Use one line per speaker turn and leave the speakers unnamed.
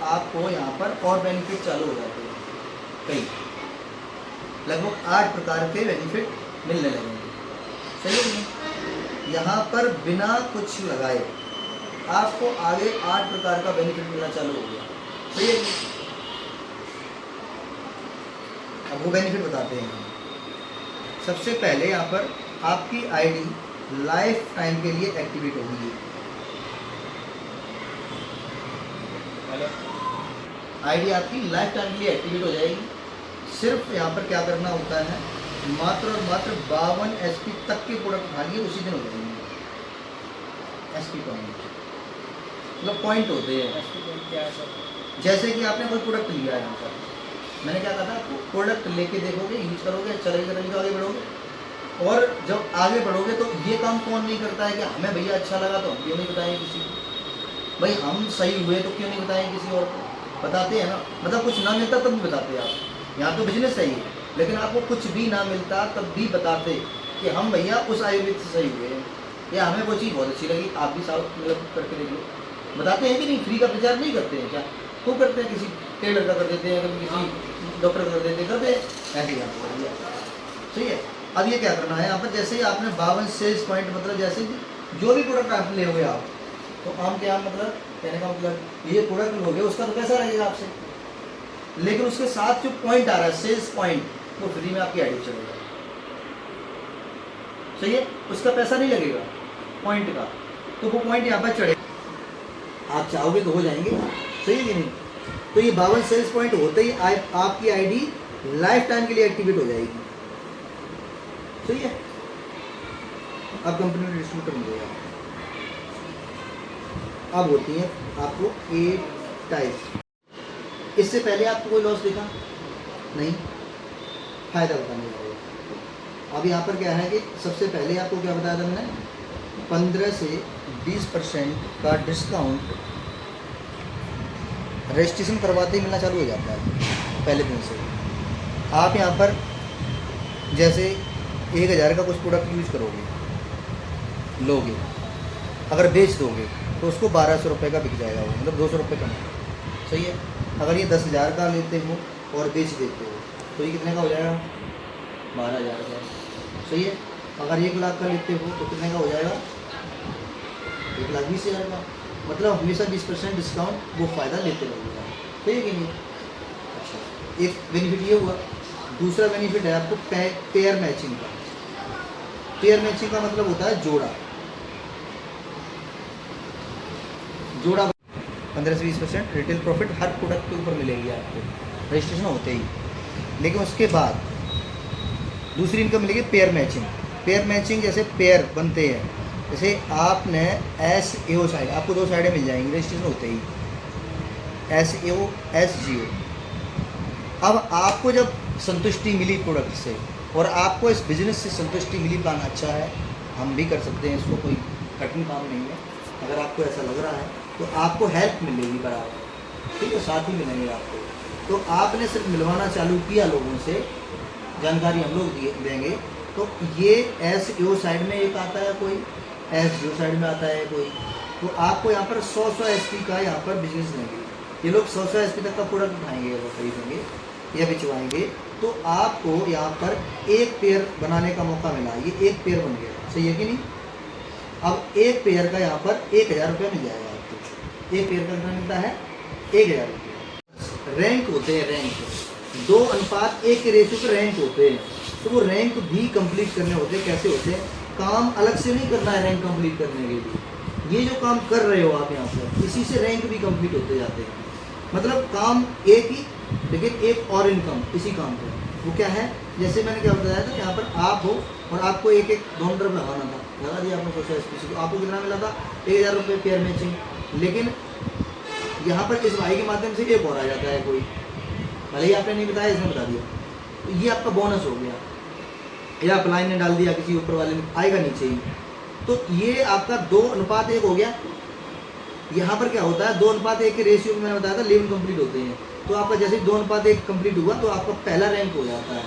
आपको यहाँ पर और बेनिफिट चालू हो जाते हैं। कई लगभग 8 प्रकार के बेनिफिट मिलने लगेंगे। सही है नहीं? यहाँ पर बिना कुछ लगाए आपको आगे 8 प्रकार का बेनिफिट मिलना चालू हो गया। सही है नहीं? अब वो बेनिफिट बताते हैं। सबसे पहले यहाँ पर आपकी आईडी लाइफ टाइम के लिए एक्टिवेट होगी। आईडी आपकी लाइफ टाइम के लिए एक्टिवेट हो जाएगी। सिर्फ यहाँ पर क्या करना होता है, मात्र और मात्र 52 SP तक के प्रोडक्ट उठानिए, उसी दिन हो जाएंगे। SP पॉइंट मतलब पॉइंट होते हैं।
क्या है सर?
जैसे कि आपने कोई प्रोडक्ट लिया है यहाँ पर, मैंने क्या कहा था आपको, प्रोडक्ट लेके देखोगे, यूज करोगे, चलेगा तो आगे बढ़ोगे। और जब आगे बढ़ोगे तो ये काम कौन नहीं करता है कि हमें भैया अच्छा लगा तो हम क्यों नहीं बताएं किसी को, भाई हम सही हुए तो क्यों नहीं बताएं किसी और को। बताते हैं ना, मतलब कुछ ना मिलता तब भी बताते हैं आप। यहाँ तो बिजनेस सही है, लेकिन आपको कुछ भी ना मिलता तब भी बताते कि हम भैया उस आयुर्वेद से सही हुए हैं, या हमें वो चीज़ बहुत अच्छी लगी, आप भी साथ मतलब करके देख लो। बताते हैं कि नहीं? फ्री का प्रचार नहीं करते हैं क्या? खूब करते हैं, किसी टेलर का कर देते हैं, कभी किसी डॉक्टर का कर देते हैं, करते हैं ऐसे ही। सही है। अब ये क्या करना है यहाँ पर, जैसे ही आपने 52 सेल्स पॉइंट, मतलब जैसे जो भी प्रोडक्ट आप ले हुए आप, तो आम के आम मतलब कहने का मतलब ये प्रोडक्ट लोगे उसका तो पैसा लगेगा आपसे, लेकिन उसके साथ जो पॉइंट आ रहा है सेल्स पॉइंट, वो फ्री में आपकी आईडी चलेगा। सही है, उसका पैसा नहीं लगेगा पॉइंट का, तो वो पॉइंट यहाँ पर चढ़े, आप चाहोगे तो हो जाएंगे। सही है कि नहीं? तो ये 52 सेल्स पॉइंट होते ही आपकी आईडी लाइफ टाइम के लिए एक्टिवेट हो जाएगी। सही है। अब कंपनी में डिस्ट्रीब्यूटर मिलेगा। अब होती है आपको 8 टाइप। इससे पहले आपको कोई लॉस दिखा नहीं, फायदा बताने वाला। अब यहाँ पर क्या है कि सबसे पहले आपको क्या बताया था मैंने, 15 से 20% का डिस्काउंट रजिस्ट्रेशन करवाते ही मिलना चालू हो जाता है पहले दिन से। आप यहाँ पर जैसे 1000 का कुछ प्रोडक्ट यूज करोगे, लोगे, अगर बेच दोगे तो उसको 1200 रुपये का बिक जाएगा, वो मतलब 200 रुपये कम। सही है। अगर ये 10,000 का लेते हो और बेच देते हो तो ये कितने का हो जाएगा? 12,000 का। सही है। अगर 1 लाख का लेते हो तो कितने का हो जाएगा? 1,20,000 का। मतलब हमेशा 20% डिस्काउंट वो फ़ायदा लेते रहोगे। सही है कि नहीं? अच्छा, एक बेनिफिट ये हुआ। दूसरा बेनिफिट है आपको पेयर मैचिंग का। पेयर मैचिंग का मतलब होता है जोड़ा। 15 से 20% रिटेल प्रॉफिट हर प्रोडक्ट के ऊपर मिलेगी आपको रजिस्ट्रेशन होते ही। लेकिन उसके बाद दूसरी इनकम मिलेगी पेयर मैचिंग। पेयर मैचिंग जैसे पेयर बनते हैं, जैसे आपने SAO साइड, आपको 2 साइडें मिल जाएंगी रजिस्ट्रेशन होते ही, SAO SGO। अब आपको जब संतुष्टि मिली प्रोडक्ट से और आपको इस बिज़नेस से संतुष्टि मिली, प्लान अच्छा है, हम भी कर सकते हैं इसको, कोई कठिन काम नहीं है। अगर आपको ऐसा लग रहा है तो आपको हेल्प मिलेगी बराबर, ठीक है, साथ ही मिलेंगे आपको। तो आपने सिर्फ मिलवाना चालू किया लोगों से, जानकारी हम लोग देंगे। तो ये SAO साइड में एक आता है, कोई SGO साइड में आता है कोई, तो आपको यहाँ पर 100 SP का यहाँ पर बिजनेस देंगे। ये लोग 100 SP तक का प्रोडक्ट उठाएंगे और खरीदेंगे या बिचवाएंगे, तो आपको यहाँ पर एक पेयर बनाने का मौका मिला। ये एक पेयर बन गया। सही है कि नहीं? अब एक पेयर का यहाँ पर 1,000 रुपये मिल जाएगा आपको। एक पेयर का कितना मिलता है? 1,000 रुपये। रैंक होते हैं, रैंक 2:1 के रेशियो पे रैंक होते हैं। तो वो रैंक भी कंप्लीट करने होते हैं। कैसे होते हैं? काम अलग से नहीं करना है रैंक कंप्लीट करने के लिए। ये जो काम कर रहे हो आप यहाँ पर, इसी से रैंक भी कंप्लीट होते जाते हैं। मतलब काम एक ही, लेकिन एक और इनकम इसी काम पर। वो क्या है? जैसे मैंने क्या बताया था, यहाँ पर आप हो और आपको एक $2 लगाना था, लगा दिया आपने 100 SP को, आपको कितना मिला था? 1,000 रुपये पेयर मैचिंग। लेकिन यहाँ पर इस भाई के माध्यम से एक और आ जाता है कोई, भले ही आपने नहीं बताया, इसने बता दिया, तो ये आपका बोनस हो गया, या अप्लाई ने डाल दिया किसी ऊपर वाले ने, आएगा नीचे ही। तो ये आपका 2:1 हो गया। यहाँ पर क्या होता है? 2:1 के रेशियो में मैंने बताया था 11 कंप्लीट होते हैं। तो आपका जैसे 2:1 कंप्लीट हुआ तो आपका पहला रैंक हो जाता है।